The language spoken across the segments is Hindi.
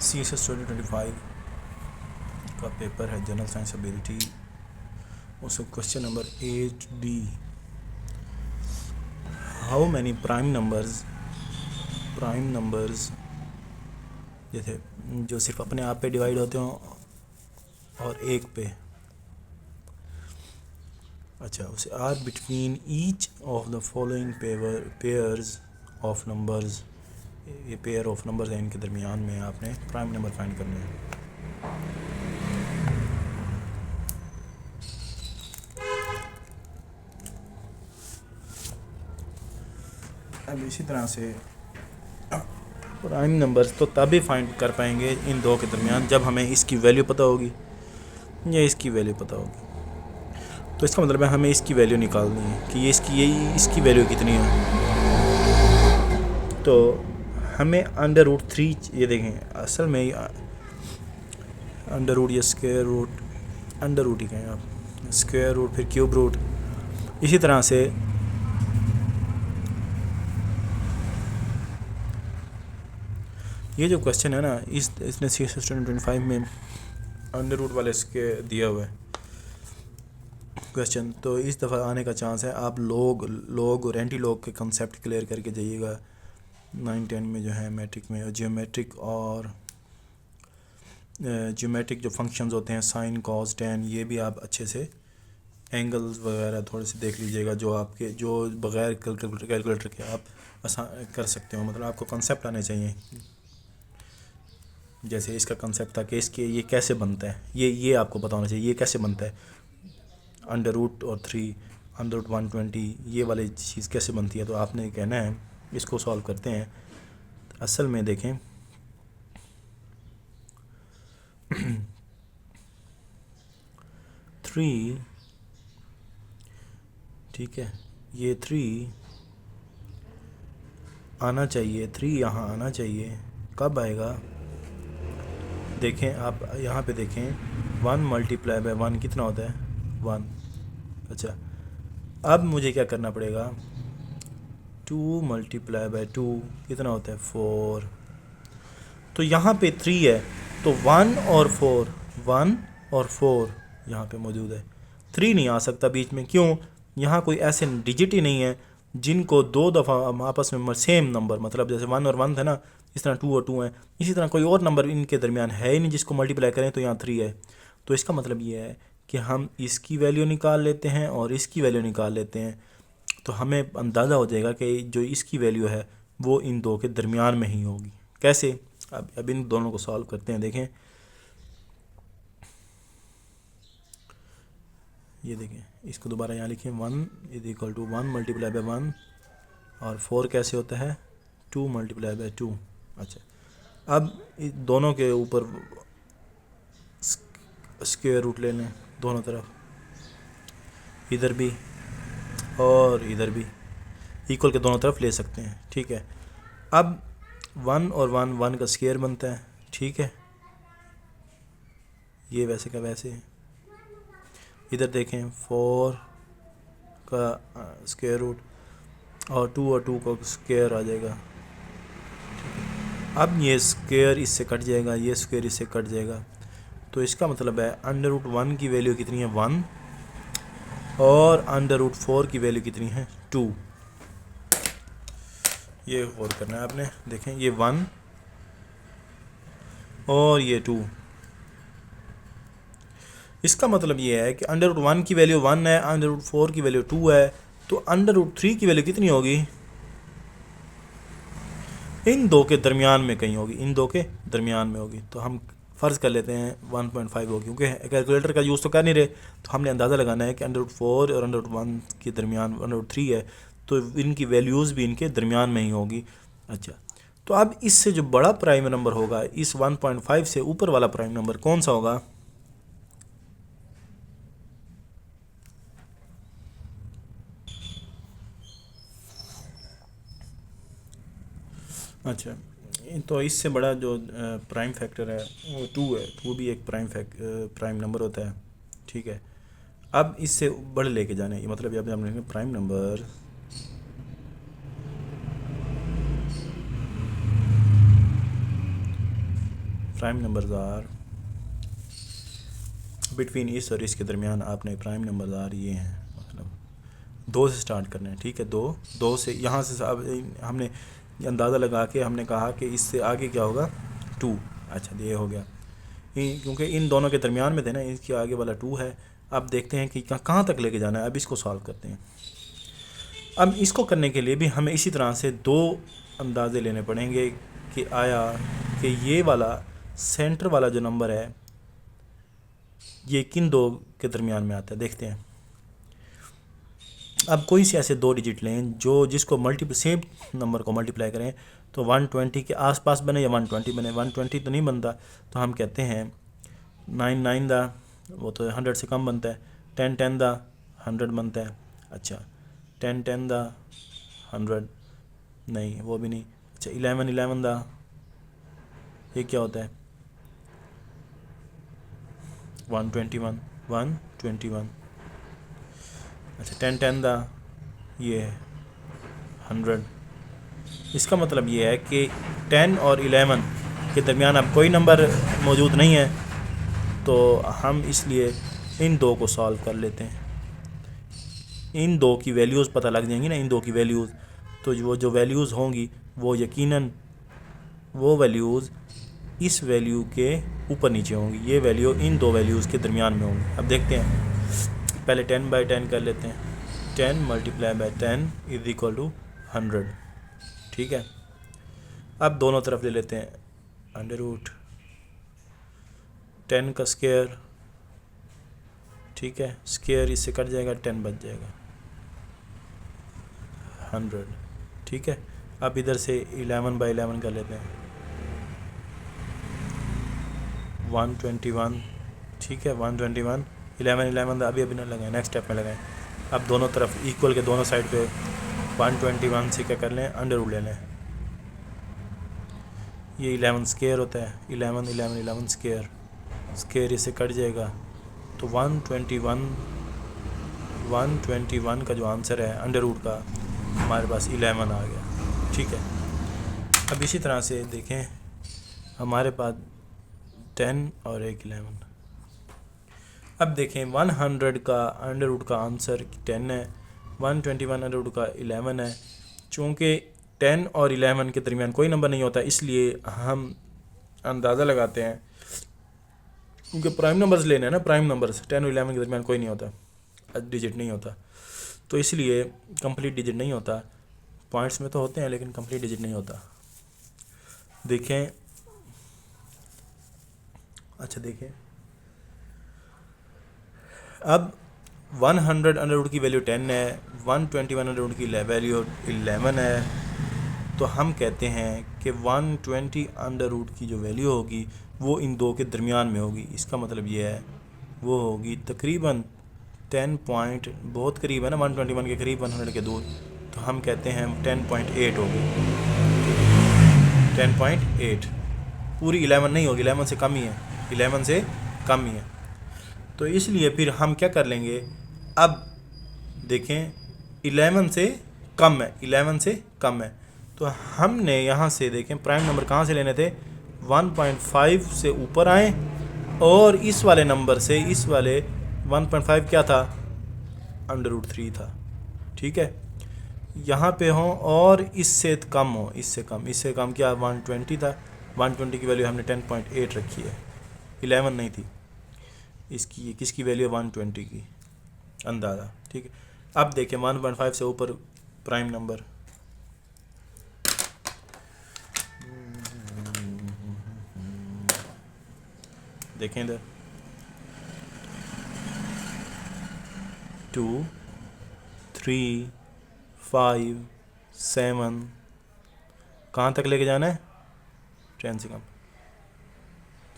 CSS 2025 का पेपर है जनरल साइंस एबिलिटी। उसका question number 8D, how many prime numbers जैसे जो सिर्फ अपने आप पे डिवाइड होते हों और एक पे, अच्छा उसे are between each of the following pairs of numbers, ये पेयर ऑफ नंबर्स है, इनके दरमियान में आपने प्राइम नंबर फाइंड करने हैं। अब इसी तरह से प्राइम नंबर्स तो तभी फाइंड कर पाएंगे इन दो के दरमियान जब हमें इसकी वैल्यू पता होगी या इसकी वैल्यू पता होगी। तो इसका मतलब है हमें इसकी वैल्यू निकालनी है कि ये इसकी वैल्यू कितनी है। तो हमें √3, ये देखें असल में अंडर रूट या स्क्वायर रूट, अंडर रूट ही कहें आप, स्क्वायर रूट फिर क्यूब रूट, इसी तरह से ये जो क्वेश्चन है ना, इसने CSS 2025 में अंडर रूट वाले इसके दिया हुआ है क्वेश्चन, तो इस दफ़ा आने का चांस है। आप लोग और एंटी लॉग के कंसेप्ट क्लियर करके जाइएगा 9-10 में जो है मैट्रिक में, जियोमेट्रिक जो फंक्शंस होते हैं साइन कॉस टेन, ये भी आप अच्छे से एंगल्स वगैरह थोड़े से देख लीजिएगा जो बग़ैर कैलकुलेटर के आप आसान कर सकते हो। मतलब आपको कंसेप्ट आने चाहिए। जैसे इसका कंसेप्ट था कि ये कैसे बनता है, ये आपको पता होना चाहिए ये कैसे बनता है। √3 √120 ये वाली चीज़ कैसे बनती है, तो आपने कहना है इसको सॉल्व करते हैं। असल में देखें 3, ठीक है, ये 3 आना चाहिए, 3 यहाँ आना चाहिए। कब आएगा देखें आप यहाँ पे देखें, 1 × 1 कितना होता है 1। अच्छा अब मुझे क्या करना पड़ेगा, 2 × 2 कितना होता है 4। तो यहाँ पे 3 है तो 1 और 4 यहाँ पे मौजूद है। 3 नहीं आ सकता बीच में, क्यों? यहाँ कोई ऐसे डिजिट ही नहीं है जिनको 2 दफ़ा आपस में सेम नंबर, मतलब जैसे 1 और 1 था ना, इस तरह 2 और 2 हैं, इसी तरह कोई और नंबर इनके दरमियान है ही नहीं जिसको मल्टीप्लाई करें तो यहाँ 3 है। तो इसका मतलब ये है कि हम इसकी वैल्यू निकाल लेते हैं और इसकी वैल्यू निकाल लेते हैं, तो हमें अंदाज़ा हो जाएगा कि जो इसकी वैल्यू है वो इन दो के दरमियान में ही होगी। कैसे? अब इन दोनों को सॉल्व करते हैं। देखें ये देखें, इसको दोबारा यहाँ लिखें, 1 = 1 × 1 और 4 कैसे होता है 2 × 2। अच्छा अब दोनों के ऊपर स्क्वायर रूट ले लें दोनों तरफ, इधर भी और इधर भी इक्वल के दोनों तरफ ले सकते हैं। ठीक है, अब 1 और 1 का स्क्वायर बनता है। ठीक है, ये वैसे का वैसे। इधर देखें 4 का स्क्वायर रूट और 2 और 2 का स्क्वायर आ जाएगा। अब ये स्क्वायर इससे कट जाएगा, ये स्क्वायर इससे कट जाएगा, तो इसका मतलब है √1 की वैल्यू कितनी है 1 और √4 की वैल्यू कितनी है 2। ये गौर करना है आपने। देखें ये 1 और ये 2, इसका मतलब ये है कि √1 की वैल्यू 1 है, √4 की वैल्यू 2 है, तो √3 की वैल्यू कितनी होगी इन दो के दरमियान में कहीं होगी, इन दो के दरमियान में होगी। तो हम फ़र्ज़ कर लेते हैं 1.5 होगी, क्योंकि कैलकुलेटर का यूज़ तो कर नहीं रहे, तो हमने अंदाज़ा लगाना है कि √4 और √1 के दरमियान √3 है, तो इनकी वैल्यूज़ भी इनके दरमियान में ही होगी। अच्छा, तो अब इससे जो बड़ा प्राइम नंबर होगा, इस 1.5 से ऊपर वाला प्राइम नंबर कौन सा होगा? अच्छा, तो इससे बड़ा जो प्राइम फैक्टर है वो 2 है, वो भी एक प्राइम नंबर होता है। ठीक है, अब इससे बड़े लेके जाने, मतलब अब हम लेंगे prime number prime numbers are between इस और इसके दरमियान आपने प्राइम नंबर्स आर ये हैं, मतलब 2 से स्टार्ट करना है, ठीक है। 2 से यहाँ से अब हमने अंदाज़ा लगा के हमने कहा कि इससे आगे क्या होगा 2। अच्छा ये हो गया, क्योंकि इन दोनों के दरमियान में थे ना, इसके आगे वाला 2 है। अब देखते हैं कि कहाँ तक लेके जाना है। अब इसको सॉल्व करते हैं। अब इसको करने के लिए भी हमें इसी तरह से 2 अंदाजे लेने पड़ेंगे कि आया कि ये वाला सेंटर वाला जो नंबर है ये किन 2 के दरमियान में आता है, देखते हैं। अब कोई से ऐसे 2 डिजिट लें जो जिसको सेम नंबर को मल्टीप्लाई करें तो 120 के आसपास बने या 120 बने। 120 तो नहीं बनता, तो हम कहते हैं 9 9 दा, वो तो 100 से कम बनता है। 10 10 दा 100 बनता है। अच्छा 10 10 दा 100 नहीं, वो भी नहीं। अच्छा 11 11 दा, ये क्या होता है 121 121। अच्छा 10 10 दा ये 100। इसका मतलब ये है कि 10 और 11 के दरमियान अब कोई नंबर मौजूद नहीं है, तो हम इसलिए इन 2 को सॉल्व कर लेते हैं। इन 2 की वैल्यूज़ पता लग जाएंगी ना, इन 2 की वैल्यूज़, तो वो जो वैल्यूज़ होंगी वो यकीनन वो वैल्यूज़ इस वैल्यू के ऊपर नीचे होंगी। ये वैल्यू इन 2 वैल्यूज़ के दरमियान में होंगी। अब देखते हैं, पहले 10/10 कर लेते हैं। 10 × 10 इज इक्वल टू 100, ठीक है। अब दोनों तरफ ले लेते हैं अंडर रूट 10 का स्क्वायर, ठीक है। स्क्वायर इससे कट जाएगा, 10 बच जाएगा 100, ठीक है। अब इधर से 11/11 कर लेते हैं 121, ठीक है। 121 11 11 अभी ना लगाएं, नेक्स्ट स्टेप में लगाएं। अब दोनों तरफ इक्वल के दोनों साइड पे 121 से क्या कर लें, अंडर रूट ले लें। ये 11 स्क्वायर होता है, 11 11 11 स्क्वायर, स्क्वायर इससे कट जाएगा, तो 121 का जो आंसर है अंडर रूट का हमारे पास 11 आ गया, ठीक है। अब इसी तरह से देखें, हमारे पास 10 और एक 11। अब देखें 100 का अंडर रूट का आंसर 10 है, 121 अंडर रूट का 11 है। चूँकि 10 और 11 के दरमियान कोई नंबर नहीं होता, इसलिए हम अंदाज़ा लगाते हैं, क्योंकि प्राइम नंबर्स लेने हैं ना, प्राइम नंबर्स 10 और 11 के दरमियान कोई नहीं होता, डिजिट नहीं होता, तो इसलिए कंप्लीट डिजिट नहीं होता। पॉइंट्स में तो होते हैं लेकिन कंप्लीट डिजिट नहीं होता। देखें, अच्छा देखें, अब 100 अंडर रूट की वैल्यू 10 है, 121 अंडर रूट की वैल्यू 11 है, तो हम कहते हैं कि 120 अंडर रूट की जो वैल्यू होगी वो इन 2 के दरमियान में होगी। इसका मतलब ये है वो होगी तकरीबन 10 पॉइंट, बहुत करीब है ना 121 के करीब, 100 के दूर, तो हम कहते हैं 10.8 होगी, 10.8। पूरी 11 नहीं होगी, 11 से कम ही है, 11 से कम ही है। तो इसलिए फिर हम क्या कर लेंगे, अब देखें 11 से कम है, 11 से कम है, तो हमने यहाँ से देखें प्राइम नंबर कहाँ से लेने थे, 1.5 से ऊपर आए और इस वाले नंबर से, इस वाले 1.5 क्या था, अंडर रूट 3 था, ठीक है। यहाँ पे हो और इससे कम हो, इससे कम क्या 120 था, 120 की वैल्यू हमने 10.8 रखी है, 11 नहीं थी इसकी, किसकी वैल्यू 120 की अंदाज़ा, ठीक है। अब देखें 1.5 से ऊपर प्राइम नंबर, देखें इधर 2 3 5 7, कहाँ तक लेके जाना है, 10 से कम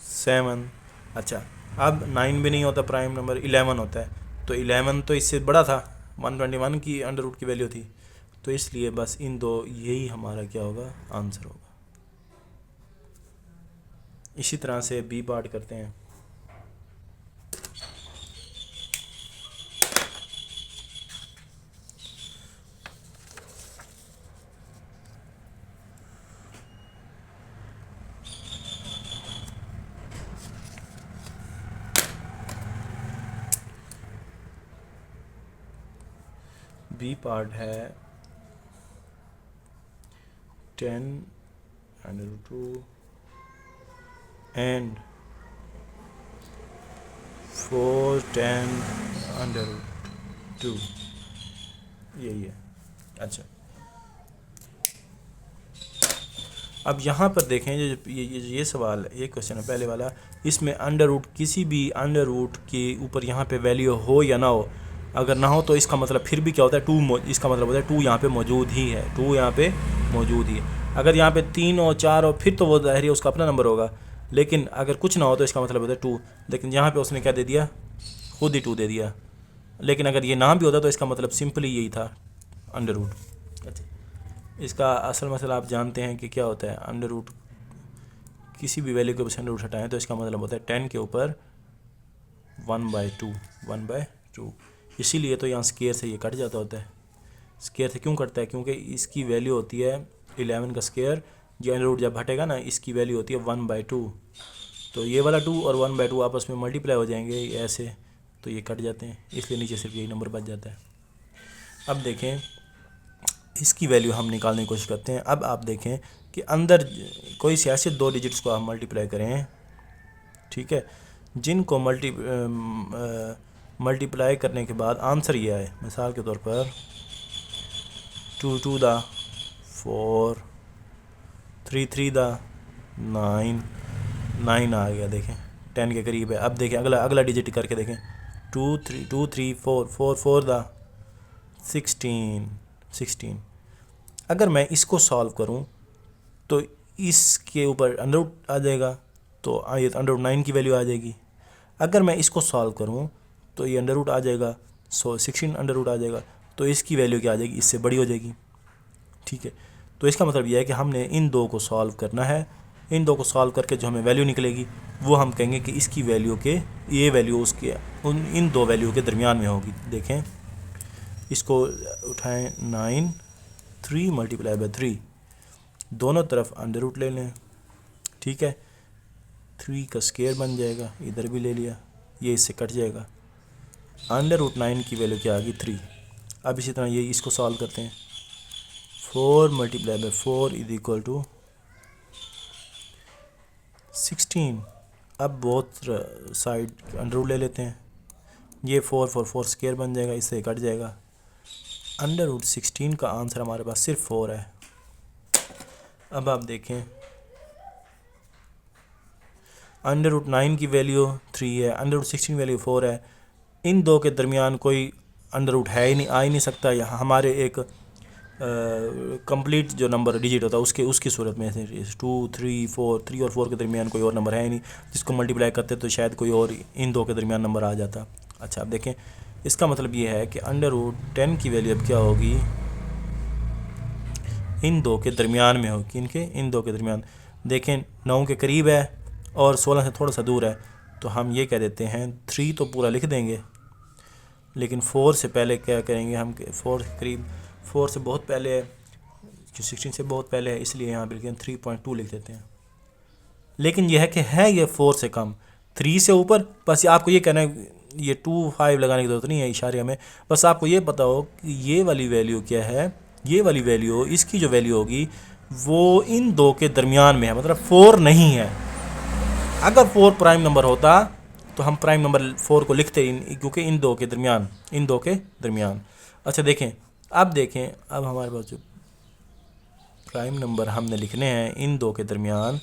7। अच्छा अब 9 भी नहीं होता प्राइम नंबर, 11 होता है, तो 11 तो इससे बड़ा था, 121 की अंडर रूट की वैल्यू थी, तो इसलिए बस इन 2 यही हमारा क्या होगा, आंसर होगा। इसी तरह से बी पार्ट करते हैं। बी पार्ट है 10√2 एंड 410√2, यही है। अच्छा, अब यहाँ पर देखें ये सवाल, ये क्वेश्चन है पहले वाला, इसमें अंडर रूट, किसी भी अंडर रूट के ऊपर यहाँ पे वैल्यू हो या ना हो, अगर ना हो तो इसका मतलब फिर भी क्या होता है, टू, इसका मतलब होता है टू यहाँ पे मौजूद ही है, टू यहाँ पे मौजूद ही है। अगर यहाँ पे 3 और 4 हो फिर तो वो ज़ाहिर है उसका अपना नंबर होगा, लेकिन अगर कुछ ना हो तो इसका मतलब होता है टू। लेकिन यहाँ पे उसने क्या दे दिया, खुद ही टू दे दिया। लेकिन अगर ये ना भी होता तो इसका मतलब सिंपली यही था, अंडर रूट। अच्छा, इसका असल मसला आप जानते हैं कि क्या होता है, अंडर रूट किसी भी वैल्यू के ऊपर अंडर रूट हटाएं तो इसका मतलब होता है 10 के ऊपर 1/2। इसीलिए तो यहाँ स्केयर से ये कट जाता होता है। स्केयर से क्यों कटता है, क्योंकि इसकी वैल्यू होती है 11 का स्केयर, जो अंडर रूट जब हटेगा ना इसकी वैल्यू होती है 1/2। तो ये वाला 2 और 1/2 आपस में मल्टीप्लाई हो जाएंगे ऐसे, तो ये कट जाते हैं, इसलिए नीचे सिर्फ यही नंबर बच जाता है। अब देखें इसकी वैल्यू हम निकालने की कोशिश करते हैं। अब आप देखें कि अंदर कोई से ऐसे 2 डिजिट्स को हम मल्टीप्लाई करें, ठीक है, जिनको मल्टीप्लाई करने के बाद आंसर ये आए, मिसाल के तौर पर 2 2 दा 4, 3 3 दा 9 आ गया, देखें 10 के करीब है। अब देखें अगला डिजिट करके देखें, 2 3 4 4 दा 16। अगर मैं इसको सॉल्व करूं तो इसके ऊपर अंडर रूट आ जाएगा, तो ये अंडर रूट 9 की वैल्यू आ जाएगी। अगर मैं इसको सॉल्व करूं तो ये अंडर रूट आ जाएगा, 16 अंडर रूट आ जाएगा, तो इसकी वैल्यू क्या आ जाएगी, इससे बड़ी हो जाएगी, ठीक है। तो इसका मतलब यह है कि हमने इन दो को सॉल्व करना है। इन दो को सॉल्व करके जो हमें वैल्यू निकलेगी वो हम कहेंगे कि इसकी वैल्यू के ये वैल्यू उसके इन दो वैल्यू के दरमियान में होगी। देखें इसको उठाएं, 9 3 मल्टीप्लाई बाई 3, दोनों तरफ अंडर रूट ले लें, ठीक है, 3 का स्केयर बन जाएगा, इधर भी ले लिया, ये इससे कट जाएगा। अंडर रूट 9 की वैल्यू क्या आ गई, 3। अब इसी तरह ये इसको सॉल्व करते हैं, 4 multiply by 4 is equal to 16। अब बोथ साइड अंडर रूट ले लेते हैं, ये 4 स्केयर बन जाएगा, इससे कट जाएगा। अंडर रूट 16 का आंसर हमारे पास सिर्फ 4 है। अब आप देखें अंडर रूट 9 की वैल्यू 3 है, अंडर रूट 16 वैल्यू 4 है, इन दो के दरमियान कोई अंडर रूट है ही नहीं, आ ही नहीं सकता। यहाँ हमारे एक कंप्लीट जो नंबर डिजिट होता है उसकी सूरत में से 2 3 4 3 और 4 के दरमियान कोई और नंबर है ही नहीं, जिसको मल्टीप्लाई करते तो शायद कोई और इन दो के दरमियान नंबर आ जाता। अच्छा, आप देखें इसका मतलब ये है कि अंडर रूट 10 की वैल्यू अब क्या होगी, इन दो के दरमियान में होगी, इन दो के दरमियान। देखें 9 के करीब है और 16 से थोड़ा सा दूर है, तो हम ये कह देते हैं 3 तो पूरा लिख देंगे, लेकिन 4 से पहले क्या करेंगे हम, 4 के करीब, 4 से बहुत पहले है, 16 से बहुत पहले है, इसलिए यहाँ पर 3.2 लिख देते हैं। लेकिन यह है कि है ये 4 से कम, 3 से ऊपर, बस आपको ये कहना है, ये 2 5 लगाने की जरूरत नहीं है इशारे में, बस आपको ये पता हो कि ये वाली वैल्यू क्या है, ये वाली वैल्यू, इसकी जो वैल्यू होगी वो इन दो के दरमियान में है, मतलब 4 नहीं है। अगर 4 प्राइम नंबर होता तो हम प्राइम नंबर 4 को लिखते, क्योंकि इन दो के दरमियान। अच्छा देखें, अब देखें, अब हमारे पास जो प्राइम नंबर हमने लिखने हैं इन दो के दरमियान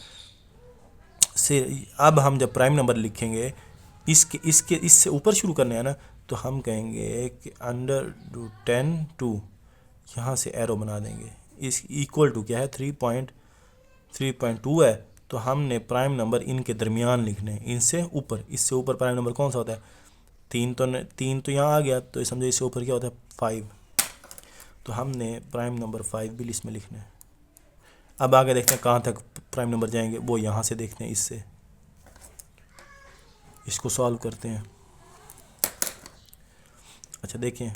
से, अब हम जब प्राइम नंबर लिखेंगे इससे ऊपर शुरू करने हैं ना, तो हम कहेंगे कि अंडर रूट 10 2, यहाँ से एरो बना देंगे, इस इक्वल टू क्या है 3.2 है, तो हमने प्राइम नंबर इनके दरमियान लिखने हैं, इनसे ऊपर। इससे ऊपर प्राइम नंबर कौन सा होता है, 3 तो यहाँ आ गया, तो समझो इससे ऊपर क्या होता है 5, तो हमने प्राइम नंबर 5 भी लिस्ट में लिखना है। अब आगे देखते हैं कहाँ तक प्राइम नंबर जाएंगे, वो यहाँ से देखते हैं, इससे इसको सॉल्व करते हैं। अच्छा देखें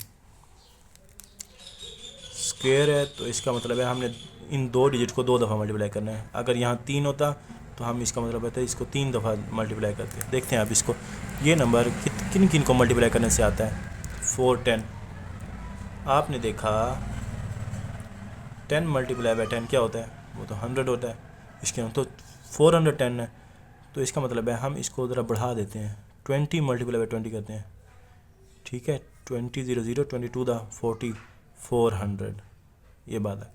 स्क्वायर है, तो इसका मतलब है हमने इन दो डिजिट को 2 दफ़ा मल्टीप्लाई करना है। अगर यहाँ 3 होता तो हम इसका मतलब होता है इसको 3 दफ़ा मल्टीप्लाई करते हैं। देखते हैं आप इसको, ये नंबर किन किन को मल्टीप्लाई करने से आता है, 4 10। आपने देखा 10 मल्टीप्लाई बाय 10 क्या होता है, वो तो 100 होता है। इसके अंदर तो 410 है, तो इसका मतलब है हम इसको ज़रा बढ़ा देते हैं, 20 मल्टीप्लाई बाय 20 करते हैं, ठीक है। 20 0 0 22 द 40 400, ये बात है।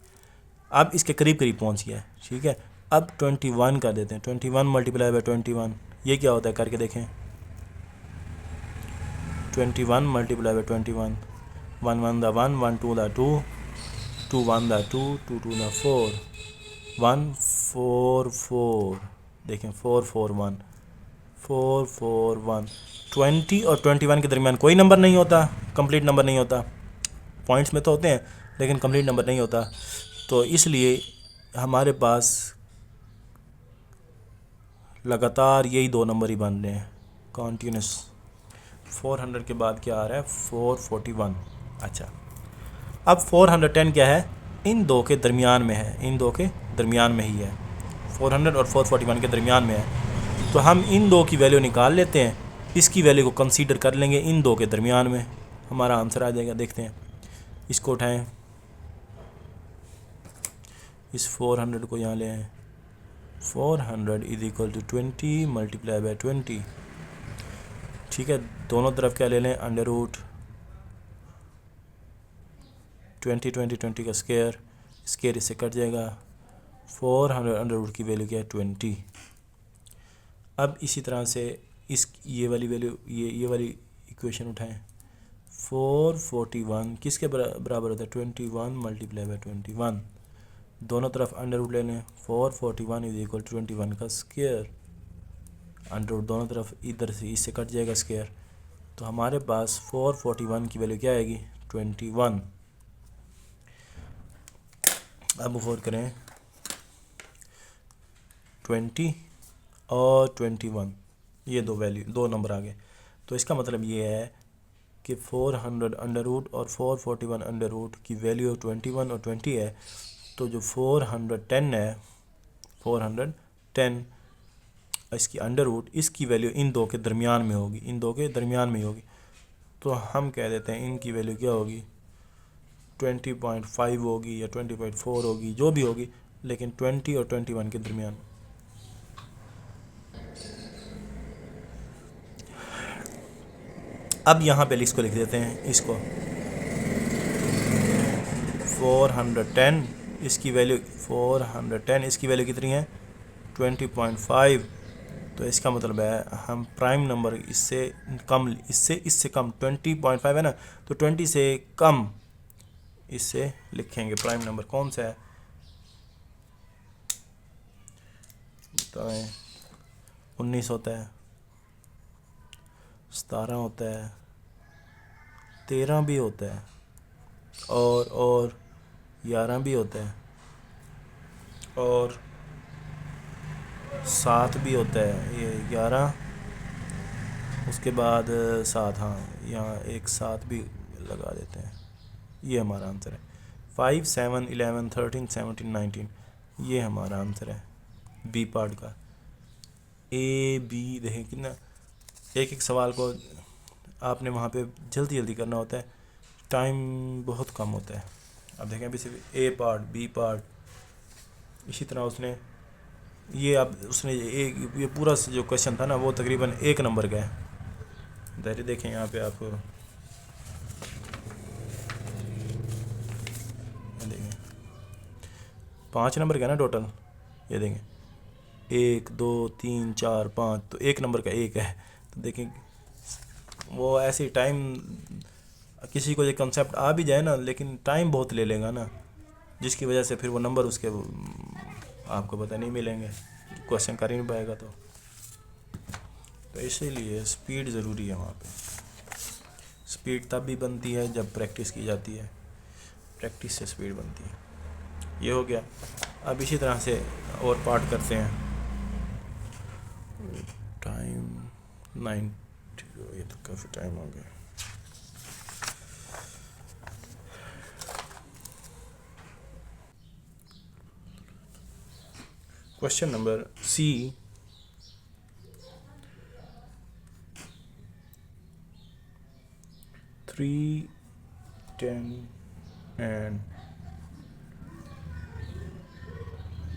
अब इसके करीब करीब पहुंच गया है, ठीक है। अब 21 कर देते हैं, 21 मल्टीप्लाई बाय 21, ये क्या होता है करके देखें। 21 multiply by 21, 1 1 the 1 1 2 the 2 2 1 the 2 2 2 the 4 1 4 4, देखें 4 4 1 4 4 1। 20 और 21 के दरमियान कोई नंबर नहीं होता, कंप्लीट नंबर नहीं होता। पॉइंट्स में तो होते हैं लेकिन कंप्लीट नंबर नहीं होता, तो इसलिए हमारे पास लगातार यही दो नंबर ही बन रहे हैं कॉन्टीन्यूस। 400 के बाद क्या आ रहा है, 441। अच्छा, अब 410 क्या है, इन दो के दरमियान में है, इन दो के दरमियान में ही है, 400 और 441 के दरमियान में है। तो हम इन दो की वैल्यू निकाल लेते हैं, इसकी वैल्यू को कंसीडर कर लेंगे इन दो के दरमियान में, हमारा आंसर आ जाएगा। देखते हैं, इसको उठाएं, इस 400 को यहाँ ले आएँ। 400 is equal to 20 multiply by 20, ठीक है। दोनों तरफ क्या ले लें, अंडर रूट 20 20 20 का स्केयर, स्केयर इससे कट जाएगा। 400 अंडर रूट की वैल्यू क्या है, 20। अब इसी तरह से इस ये वाली वैल्यू, ये वाली इक्वेशन उठाएं। 441 किसके बराबर होता है, 21 मल्टीप्लाई बाय 21, दोनों तरफ अंडर रूट ले लें। 441 इज इक्वल टू 21 का स्केयर, अंडर रूट दोनों तरफ इधर से इससे कट जाएगा स्केयर, तो हमारे पास 441 की वैल्यू क्या आएगी, 21। अब गौर करें, 20 और 21, ये दो वैल्यू, दो नंबर आ गए, तो इसका मतलब ये है कि 400 अंडर रूट और 441 अंडर रूट की वैल्यू 21 और 20 है, तो जो 410 है, 410 इसकी अंडर रूट, इसकी वैल्यू इन दो के दरमियान में होगी, इन दो के दरमियान में होगी, तो हम कह देते हैं इनकी वैल्यू क्या होगी, 20.5 होगी या 20.4 होगी, जो भी होगी, लेकिन 20 और 21 के दरमियान। अब यहाँ पे इसको लिख देते हैं, इसको 410 इसकी वैल्यू, 410 इसकी वैल्यू कितनी है, 20.5, तो इसका मतलब है हम प्राइम नंबर इससे कम, इससे कम 20.5 है ना, तो 20 से कम इससे लिखेंगे। प्राइम नंबर कौन सा है बताएं, 19 होता है, 17 होता है, 13 भी होता है, और 11 भी होता है, और 7 भी होता है, ये 11, उसके बाद 7, हाँ यहाँ एक 7 भी लगा देते हैं, ये हमारा आंसर है। 5 7 11 13 17 19, ये हमारा आंसर है बी पार्ट का। ए बी देखें कितना, एक एक सवाल को आपने वहाँ पे जल्दी जल्दी करना होता है, टाइम बहुत कम होता है। अब देखें अभी सिर्फ ए पार्ट, बी पार्ट, इसी तरह उसने ये पूरा जो क्वेश्चन था ना, वो तकरीबन 1 नंबर का है। धैर्य देखें यहाँ पे आपको, देखें 5 नंबर का है ना टोटल, ये देखें 1 2 3 4 5, तो 1 नंबर का 1 है। तो देखें वो ऐसे टाइम, किसी को ये कंसेप्ट आ भी जाए ना, लेकिन टाइम बहुत ले लेगा ना, जिसकी वजह से फिर वो नंबर उसके आपको पता नहीं मिलेंगे, क्वेश्चन कर ही नहीं पाएगा। तो इसीलिए स्पीड ज़रूरी है वहाँ पे। स्पीड तब भी बनती है जब प्रैक्टिस की जाती है, प्रैक्टिस से स्पीड बनती है। ये हो गया। अब इसी तरह से और पार्ट करते हैं। टाइम 90, ये तो काफ़ी टाइम हो गया। Question number C, three 10 and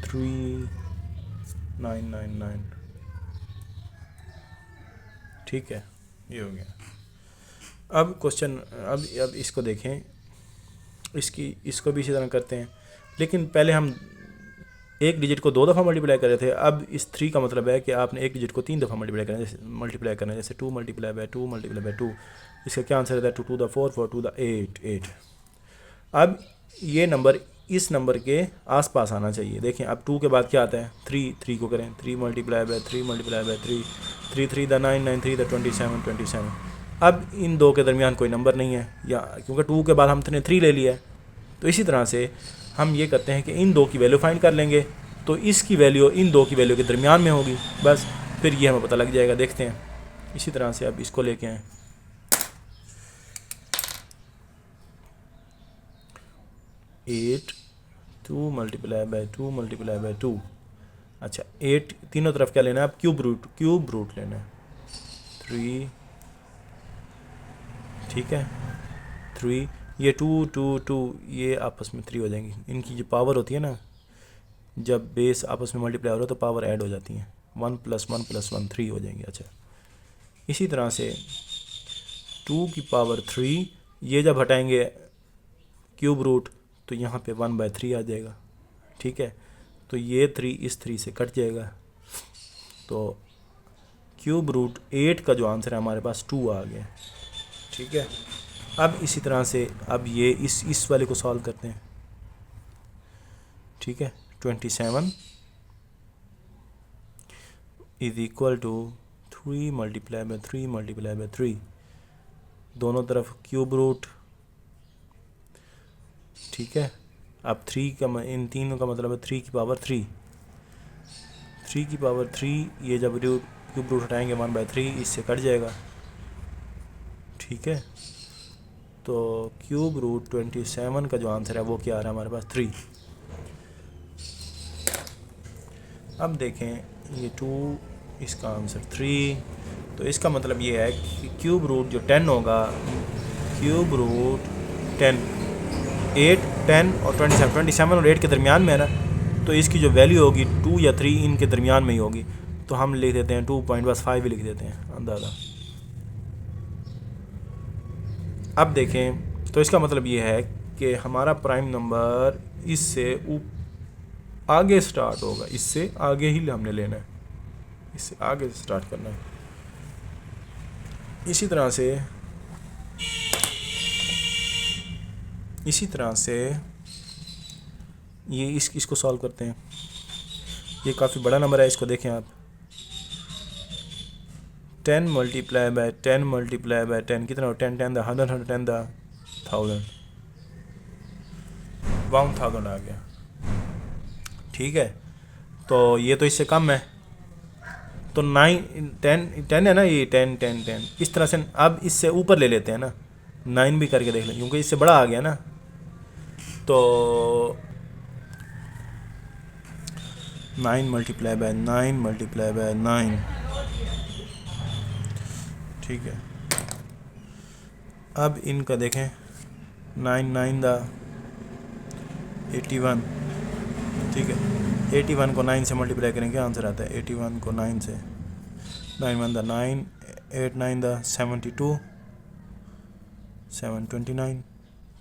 3999। ठीक है, ये हो गया। अब क्वेश्चन, अब इसको देखें, इसको भी इसी तरह करते हैं, लेकिन पहले हम एक डिजिट को 2 दफ़ा मल्टीप्लाई कर रहे थे। अब इस 3 का मतलब है कि आपने एक डिजिट को 3 दफ़ा मल्टीप्लाई करना है, जैसे 2 मल्टीप्लाई बाय 2 मल्टीप्लाई बाय 2। इसका क्या आंसर रहता है? 2 टू द 4, 4 टू द 8। अब ये नंबर इस नंबर के आसपास आना चाहिए। देखें, अब 2 के बाद क्या आता है? 3 को करें, 3 multiply by 3 multiply by 3, 3 3 the 9, 9 3 the 27। अब इन दो के दरमियान कोई नंबर नहीं है, या क्योंकि 2 के बाद हमने 3 ले लिया है। तो इसी तरह से हम ये करते हैं कि इन दो की वैल्यू फाइंड कर लेंगे, तो इसकी वैल्यू इन दो की वैल्यू के दरमियान में होगी, बस फिर ये हमें पता लग जाएगा। देखते हैं, इसी तरह से अब इसको लेके आएँ। 8 2 मल्टीप्लाई बाय 2 मल्टीप्लाई बाय 2। अच्छा, 8 तीनों तरफ क्या लेना है? अब क्यूब रूट लेना है। 3, ठीक है, 3, ये 2 2 2 ये आपस में 3 हो जाएंगी। इनकी जो पावर होती है ना, जब बेस आपस में मल्टीप्लाई हो रहा है तो पावर ऐड हो जाती हैं, 1 + 1 + 1 3 हो जाएंगे। अच्छा, इसी तरह से 2 की पावर 3, ये जब हटाएंगे क्यूब रूट तो यहाँ पे 1/3 आ जाएगा। ठीक है, तो ये 3 इस 3 से कट जाएगा, तो क्यूब रूट 8 का जो आंसर है हमारे पास 2 आ गया। ठीक है, अब इसी तरह से अब ये इस वाले को सॉल्व करते हैं। ठीक है, 27 is equal to 3 multiply by 3 multiply by 3, दोनों तरफ क्यूब रूट। ठीक है, अब 3 का इन तीनों का मतलब है 3 की पावर 3, 3 की पावर 3, ये जब क्यूब रूट हटाएंगे 1/3 इससे कट जाएगा। ठीक है, तो क्यूब रूट 27 का जो आंसर है वो क्या आ रहा है हमारे पास? 3। अब देखें, ये 2, इसका आंसर 3, तो इसका मतलब ये है कि क्यूब रूट जो 10 होगा, क्यूब रूट 10, 8 10 और 27 और 8 के दरमियान में है ना, तो इसकी जो वैल्यू होगी 2 या 3 इनके दरमियान में ही होगी, तो हम लिख देते हैं 2.5 ही लिख देते हैं अंदाज़ा। अब देखें, तो इसका मतलब ये है कि हमारा प्राइम नंबर इससे आगे स्टार्ट होगा, इससे आगे ही हमने लेना है, इससे आगे स्टार्ट करना है। इसी तरह से ये इसको सॉल्व करते हैं। ये काफ़ी बड़ा नंबर है, इसको देखें आप, 10 मल्टीप्लाई बाय 10 मल्टीप्लाई बाय 10 कितना हो? 10 10 द 100 100 10 द 1000 आ गया। ठीक है, तो ये तो इससे कम है, तो 9 10 है ना, ये 10 10 10 इस तरह से। अब इससे ऊपर ले लेते हैं ना, 9 भी करके देख लें, क्योंकि इससे बड़ा आ गया ना, तो 9 मल्टीप्लाई बाय 9 मल्टीप्लाई बाय 9। ठीक है, अब इनका देखें, 9 9 द 81। ठीक है, 81 को 9 से मल्टीप्लाई करें, क्या आंसर आता है? 81 को 9 से, 9 1 द 9, 8 9 द 72, 729।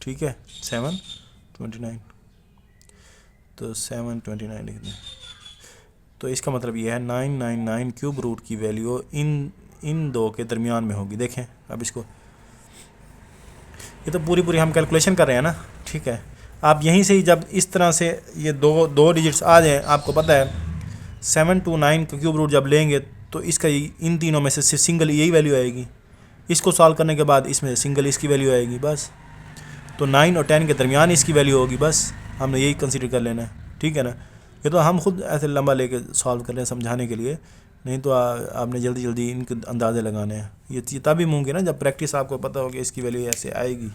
ठीक है, 729, तो 729 लिख दें। तो इसका मतलब ये है 999 क्यूब रूट की वैल्यू इन दो के दरमियान में होगी। देखें अब इसको, ये तो पूरी हम कैलकुलेशन कर रहे हैं ना। ठीक है, आप यहीं से ही जब इस तरह से ये दो डिजिट्स आ जाएँ, आपको पता है 7 to 9 का क्यूब रूट जब लेंगे तो इसका इन तीनों में से सिंगल यही वैल्यू आएगी। इसको सॉल्व करने के बाद इसमें से सिंगल इसकी वैल्यू आएगी, बस। तो 9 और 10 के दरमियान इसकी वैल्यू होगी, बस हमने यही कंसीडर कर लेना है। ठीक है ना, ये तो हम खुद ऐसे लंबा लेके सॉल्व कर रहे हैं समझाने के लिए, नहीं तो आपने जल्दी इनके अंदाज़े लगाने हैं। ये तभी होंगे ना जब प्रैक्टिस आपको पता होगी इसकी वैल्यू ऐसे आएगी,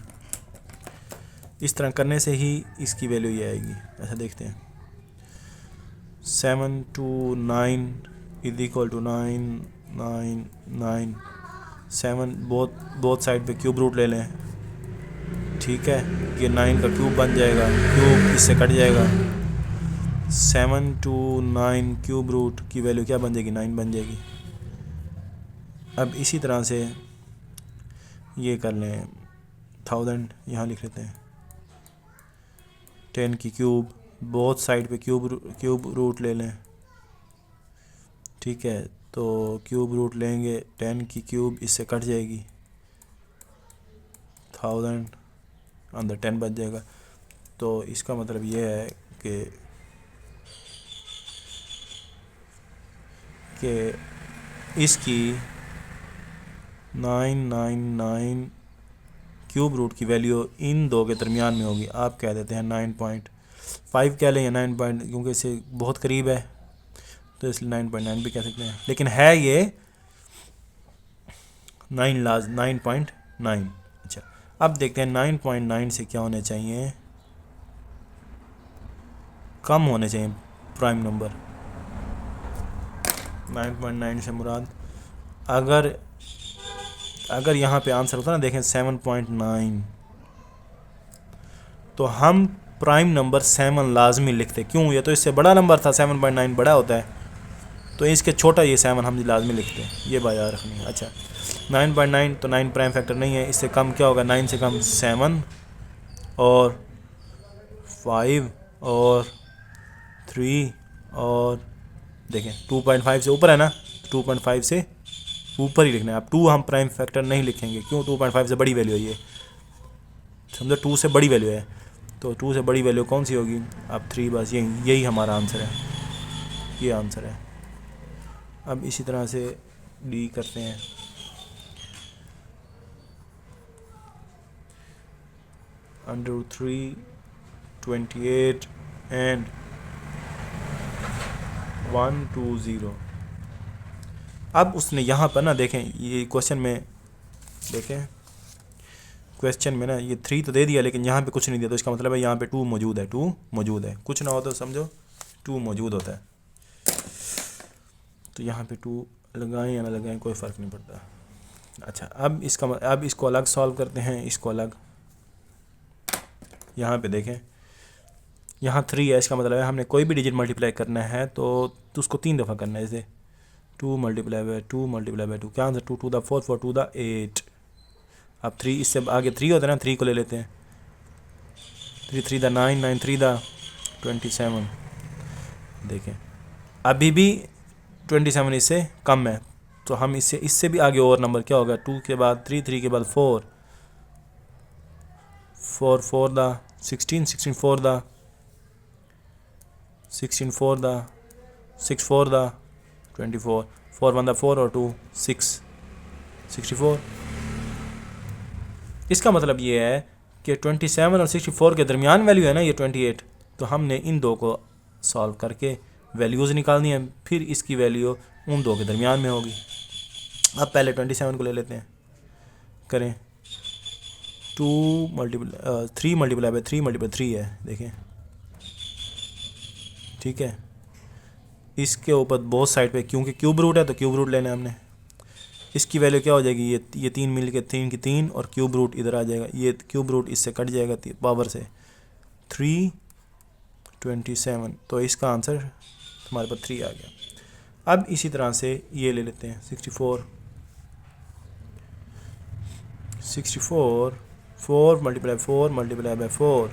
इस तरह करने से ही इसकी वैल्यू ये आएगी। ऐसा देखते हैं, 7 to 9 is equal to 9 9 9 7, both side पे क्यूब रूट ले लें, ठीक है, ये 9 का क्यूब बन जाएगा, क्यूब इससे कट जाएगा, 7 to 9 क्यूब रूट की वैल्यू क्या बन जाएगी, 9 बन जाएगी। अब इसी तरह से ये कर लें 1000 यहाँ लिख लेते हैं, 10 की क्यूब, बोथ साइड पे क्यूब रूट ले लें। ठीक है, तो क्यूब रूट लेंगे, 10 की क्यूब इससे कट जाएगी, 1000 अंदर 10 बच जाएगा। तो इसका मतलब ये है कि इसकी 999 क्यूब रूट की वैल्यू इन दो के दरमियान में होगी। आप कह देते हैं 9.5 कह लें या 9 पॉइंट, क्योंकि इससे बहुत करीब है तो इसलिए 9.9 भी कह सकते हैं, लेकिन है ये 9.9। अच्छा, अब देखते हैं 9.9 से क्या होने चाहिए, कम होने चाहिए प्राइम नंबर। 9.9 से मुराद अगर यहाँ पे आंसर होता ना, देखें 7.9, तो हम प्राइम नंबर 7 लाजमी लिखते। क्यों, ये तो इससे बड़ा नंबर था, 7.9 बड़ा होता है, तो इसके छोटा ये 7 हम लाजमी लिखते हैं, ये बात याद रखनी है। अच्छा, 9.9 तो 9 प्राइम फैक्टर नहीं है, इससे कम क्या होगा, 9 से कम 7 और 5 और 3 और देखें 2.5 से ऊपर है ना, 2.5 से ऊपर ही लिखना है। अब 2 हम प्राइम फैक्टर नहीं लिखेंगे, क्यों, 2.5 से बड़ी वैल्यू है ये, समझो 2 से बड़ी वैल्यू है, तो 2 से बड़ी वैल्यू कौन सी होगी, अब 3, बस यही हमारा आंसर है, ये आंसर है। अब इसी तरह से डी करते हैं, √3 28 एंड 120। अब उसने यहाँ पर ना, देखें ये क्वेश्चन में, देखें क्वेश्चन में ना ये 3 तो दे दिया, लेकिन यहाँ पे कुछ नहीं दिया, तो इसका मतलब है यहाँ पे 2 मौजूद है, 2 मौजूद है, कुछ ना हो तो समझो 2 मौजूद होता है। तो यहाँ पे 2 लगाएं या ना लगाएं कोई फ़र्क नहीं पड़ता। अच्छा, अब इसको अलग सॉल्व करते हैं, इसको अलग। यहाँ पे देखें, यहाँ 3 है, इसका मतलब है हमने कोई भी डिजिट मल्टीप्लाई करना है तो उसको 3 दफ़ा करना है। जैसे 2 मल्टीप्लाई बाय 2 मल्टीप्लाई बाय 2, क्या answer, 2 to the 4 4 to the 8। अब 3 इससे आगे 3 होता है ना, 3 को ले लेते हैं, 3 3 द 9 9 3 द 27। देखें अभी भी 27 इससे कम है, तो हम इससे भी आगे और नंबर क्या होगा, 2 के बाद 3 3 के बाद 4 4 4 the 16 16 4 the 16 4 the 6 4 the 24 4 1 the 4 और 2 6 64। इसका मतलब ये है कि 27 और 64 के दरमियान वैल्यू है ना ये 28, तो हमने इन दो को सॉल्व करके वैल्यूज़ निकालनी है, फिर इसकी वैल्यू उन दो के दरमियान में होगी। अब पहले 27 को ले लेते हैं, करें 3 मल्टीप्लाई बाय 3 मल्टीप्लाई 3 है, देखें ठीक है। इसके ऊपर बहुत साइड पे, क्योंकि क्यूब रूट है तो क्यूब रूट लेना है हमने, इसकी वैल्यू क्या हो जाएगी, ये 3 मिल के 3 की 3 और क्यूब रूट इधर आ जाएगा, ये क्यूब रूट इससे कट जाएगा पावर से, 327, तो इसका आंसर हमारे पास 3 आ गया। अब इसी तरह से ये ले लेते हैं 64 4 मल्टीप्लाई 4 मल्टीप्लाई बाय 4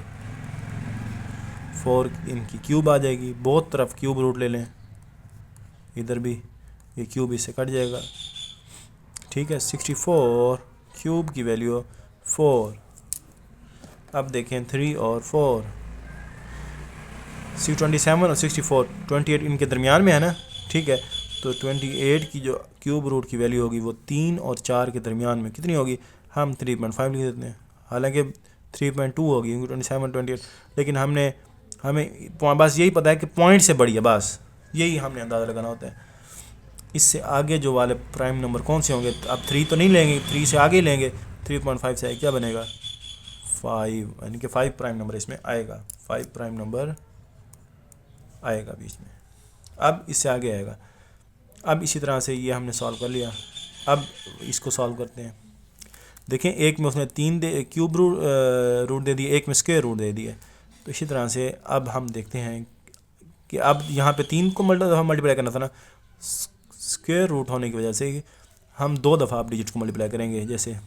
इनकी क्यूब आ जाएगी, बहुत तरफ क्यूब रूट ले लें, इधर भी ये क्यूब इससे कट जाएगा, ठीक है। 64 क्यूब की वैल्यू 4। अब देखें 3 और 4, 27 और 64 28 इनके दरमियान में है ना, ठीक है। तो 28 की जो क्यूब रूट की वैल्यू होगी वो 3 और 4 के दरमियान में कितनी होगी, हम 3.5 लिख देते हैं, हालांकि 3.2 होगी क्योंकि 27 28, लेकिन हमें बस यही पता है कि पॉइंट से बड़ी है, बस यही हमने अंदाज़ा लगाना होता है। इससे आगे जो वाले प्राइम नंबर कौन से होंगे, अब 3 तो नहीं लेंगे, 3 से आगे लेंगे, 3.5 से क्या बनेगा 5, यानी कि 5 प्राइम नंबर इसमें आएगा, 5 प्राइम नंबर आएगा बीच में, अब इससे आगे आएगा। अब इसी तरह से ये हमने सॉल्व कर लिया। अब इसको सॉल्व करते हैं, देखें एक में उसने 3 क्यूब रूट दे दिए, एक में स्क्वायर रूट दे दिए। तो इसी तरह से अब हम देखते हैं कि अब यहाँ पे 3 को मल्टीप्लाई करना था ना, स्क्वायर रूट होने की वजह से हम 2 दफ़ा आप डिजिट को मल्टीप्लाई करेंगे। जैसे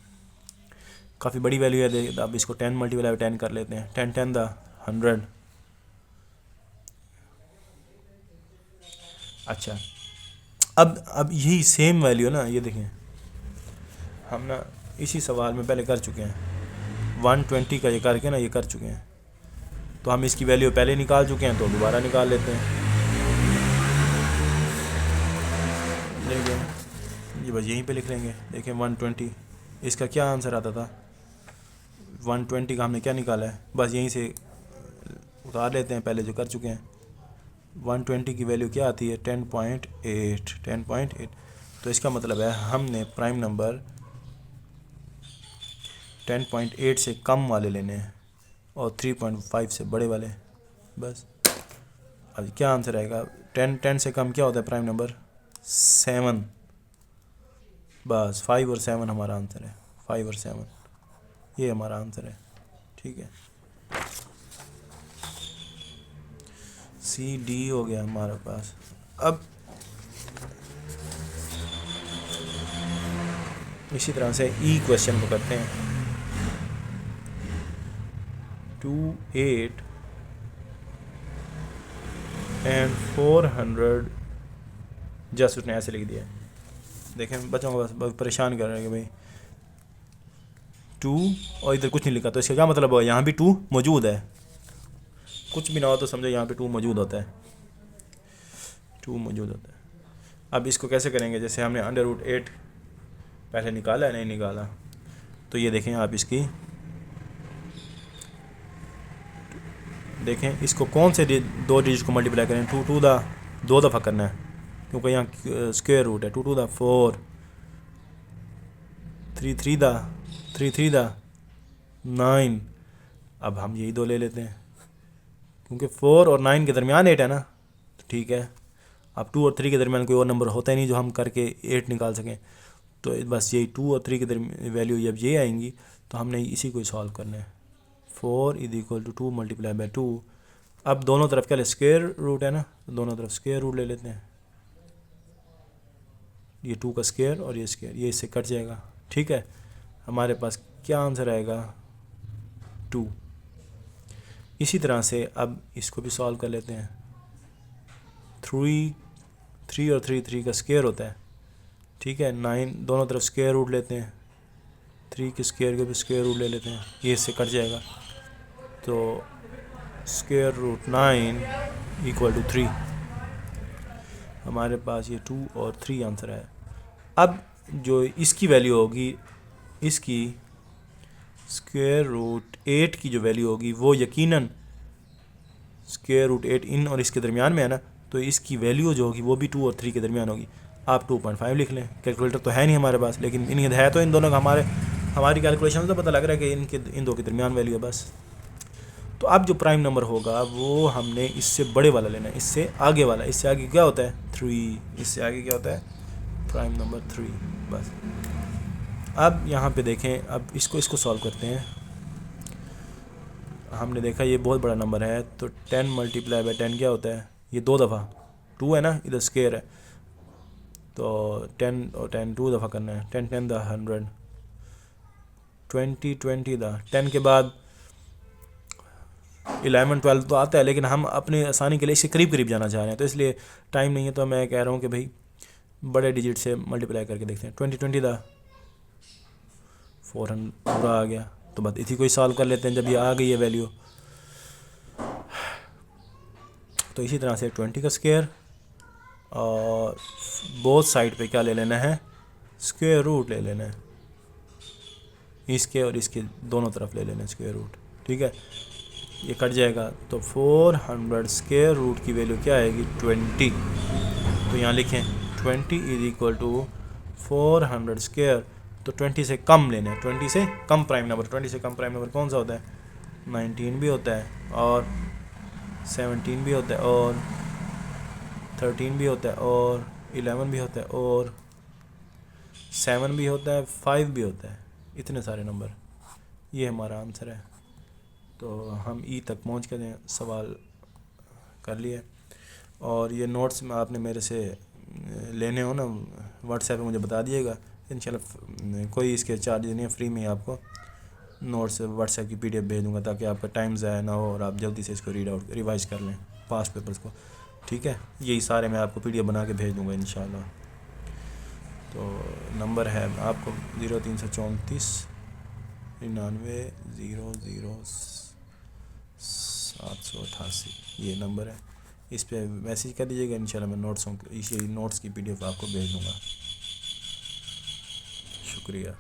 काफ़ी बड़ी वैल्यू है, अब इसको 10 मल्टीप्लाई 10 कर लेते हैं। 10 10 द 100। अच्छा, अब यही सेम वैल्यू ना, ये देखें हम ना इसी सवाल में पहले कर चुके हैं, 120 का ये करके ना ये कर चुके हैं, तो हम इसकी वैल्यू पहले निकाल चुके हैं, तो दोबारा निकाल लेते हैं। देखें ये बस यहीं पे लिख लेंगे। देखें 120, इसका क्या आंसर आता था, 120 का हमने क्या निकाला है, बस यहीं से उतार लेते हैं पहले जो कर चुके हैं। 120 की वैल्यू क्या आती है, 10.8। 10.8, तो इसका मतलब है हमने प्राइम नंबर 10.8 से कम वाले लेने हैं और 3.5 से बड़े वाले। बस अब क्या आंसर आएगा, 10 से कम क्या होता है प्राइम नंबर, 7। बस 5 और 7 हमारा आंसर है, 5 और 7 ये हमारा आंसर है। ठीक है, सी डी हो गया हमारे पास। अब इसी तरह से ई क्वेश्चन को करते हैं। 28 एंड 400, जस्ट उसने ऐसे लिख दिया। देखें बच्चों को बस परेशान कर रहे हैं कि भाई 2 और इधर कुछ नहीं लिखा, तो इसका क्या मतलब है, यहाँ भी 2 मौजूद है। कुछ भी ना हो तो समझो यहाँ पे 2 मौजूद होता है, 2 मौजूद होता है। अब इसको कैसे करेंगे, जैसे हमने √8 पहले निकाला है, नहीं निकाला, तो ये देखें आप इसकी देखें इसको कौन से 2 डिजिट को मल्टीप्लाई करें, 2 टू द 2 दफ़ा करना है क्योंकि यहाँ स्क्वायर रूट है। 2 टू द 4, 3 3 द 9। अब हम यही 2 ले लेते हैं क्योंकि 4 और 9 के दरमियान 8 है ना, तो ठीक है। अब 2 और 3 के दरमियान कोई और नंबर होता ही नहीं जो हम करके 8 निकाल सकें, तो बस यही 2 और 3 के दरमियान वैल्यू जब ये आएंगी तो हमने इसी को सॉल्व करना है। 4 = 2 मल्टीप्लाई बाई 2। अब दोनों तरफ क्या ले, स्क्वायर रूट है ना, तो दोनों तरफ स्क्वायर रूट ले लेते हैं। ये 2 का स्क्वायर और ये स्क्वायर, ये इससे कट जाएगा। ठीक है, हमारे पास क्या आंसर आएगा, 2। इसी तरह से अब इसको भी सॉल्व कर लेते हैं। 3 और 3 का स्क्वायर होता है। ठीक है, 9 दोनों तरफ स्क्वायर रूट लेते हैं, 3 के स्क्वायर के भी स्क्वायर रूट ले लेते हैं, ये इससे कट जाएगा। तो √9 = 3। हमारे पास ये 2 और 3 आंसर है। अब जो इसकी वैल्यू होगी, इसकी √8 की जो वैल्यू होगी वो यकीनन √8 इन और इसके दरमियान में है ना, तो इसकी वैल्यू जो होगी वो भी 2 और 3 के दरमियान होगी। आप 2.5 लिख लें, कैलकुलेटर तो है नहीं हमारे पास, लेकिन इन है तो इन दोनों का हमारी कैलकुलेशन से पता लग रहा है कि इन 2 के दरमियान वैल्यू है बस। तो अब जो प्राइम नंबर होगा वो हमने इससे बड़े वाला लेना है, इससे आगे वाला। इससे आगे क्या होता है, 3। इससे आगे क्या होता है, प्राइम नंबर 3। बस अब यहाँ पे देखें, अब इसको सॉल्व करते हैं। हमने देखा ये बहुत बड़ा नंबर है, तो 10 मल्टीप्लाई बाई 10 क्या होता है, ये 2 दफ़ा 2 है ना, इधर स्क्वायर है, तो 10 और 10 2 दफ़ा करना है। 10 10 द 100, 20 20 द 10 के बाद 11 12 तो आता है, लेकिन हम अपनी आसानी के लिए इसके करीब करीब जाना चाह रहे हैं, तो इसलिए टाइम नहीं है, तो मैं कह रहा हूँ कि भाई बड़े डिजिट से मल्टीप्लाई करके देखते हैं। 20 20 द 400 पूरा आ गया, तो बस इसी को ही सॉल्व कर लेते हैं जब ये आ गई है वैल्यू। तो इसी तरह से 20 का स्क्वायर और बोथ साइड पे क्या ले लेना है, स्क्वायर रूट ले लेना है, इसके और इसके दोनों तरफ ले लेना है स्क्वायर रूट। ठीक है, ये कट जाएगा, तो 400 स्क्वायर रूट की वैल्यू क्या आएगी, 20। तो यहाँ लिखें 20 = 400 स्क्वायर, तो 20 से कम लेना है, 20 से कम प्राइम नंबर। 20 से कम प्राइम नंबर कौन सा होता है, 19 भी होता है, और 17 भी होता है, और 13 भी होता है, और 11 भी होता है, और 7 भी होता है, 5 भी होता है। इतने सारे नंबर, ये हमारा आंसर है। तो हम ई तक पहुंच गए, सवाल कर लिए। और ये नोट्स में आपने मेरे से लेने हो ना, व्हाट्सएप पे मुझे बता दिएगा इंशाल्लाह। कोई इसके चार्जेस नहीं है, फ्री में ही आपको नोट्स व्हाट्सएप की पीडीएफ भेज दूँगा, ताकि आपका टाइम ज़ाया ना हो और आप जल्दी से इसको रीड आउट रिवाइज कर लें पास्ट पेपर्स को। ठीक है, यही सारे मैं आपको पीडीएफ बना के भेज दूँगा इंशाल्लाह। तो नंबर है आपको 0334 99 00 788, ये नंबर है। इस पर मैसेज कर दीजिएगा, इंशाल्लाह मैं नोट्स की पीडीएफ आपको भेज दूँगा। शुक्रिया।